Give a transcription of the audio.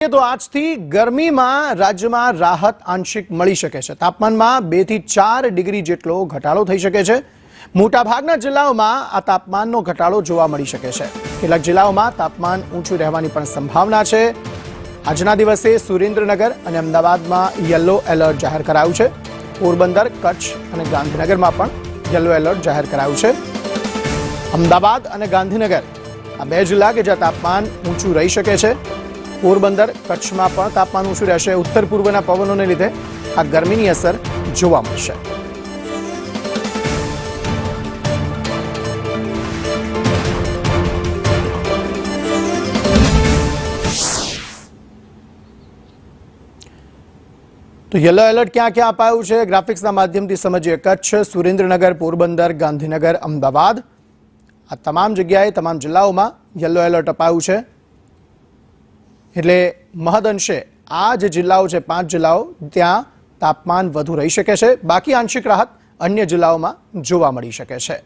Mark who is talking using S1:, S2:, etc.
S1: કરીએ તો આજથી ગરમીમાં રાજ્યમાં રાહત આંશિક મળી શકે છે। તાપમાનમાં 2 થી 4 ડિગ્રી જેટલો ઘટાડો થઈ શકે છે। મોટાભાગના જિલ્લાઓમાં આ તાપમાનનો ઘટાડો જોવા મળી શકે છે। કેટલાક જિલ્લાઓમાં તાપમાન ઊંચું રહેવાની પણ સંભાવના છે। આજના દિવસે સુરેન્દ્રનગર અને અમદાવાદમાં યલો એલર્ટ જાહેર કરાયું છે। પોરબંદર, કચ્છ અને ગાંધીનગરમાં પણ યલો એલર્ટ જાહેર કરાયું છે। અમદાવાદ અને ગાંધીનગર આ 2 જિલ્લા કે જ્યાં તાપમાન ઊંચું રહી શકે છે। પોરબંદર, કચ્છમાં પણ તાપમાન ઊંચું રહેશે। ઉત્તર પૂર્વના પવનોને લીધે આ ગરમીની અસર જોવા મળશે। તો યલો એલર્ટ ક્યાં ક્યાં અપાયું છે ગ્રાફિક્સના માધ્યમથી સમજીએ। કચ્છ, સુરેન્દ્રનગર, પોરબંદર, ગાંધીનગર, અમદાવાદ આ તમામ જગ્યાએ તમામ જિલ્લાઓમાં યલો એલર્ટ અપાયું છે। એટલે મહદઅંશે આ જે જિલ્લાઓ છે 5 જિલ્લાઓ ત્યાં તાપમાન વધુ રહી શકે છે। બાકી આંશિક રાહત અન્ય જિલ્લાઓમાં જોવા મળી શકે છે।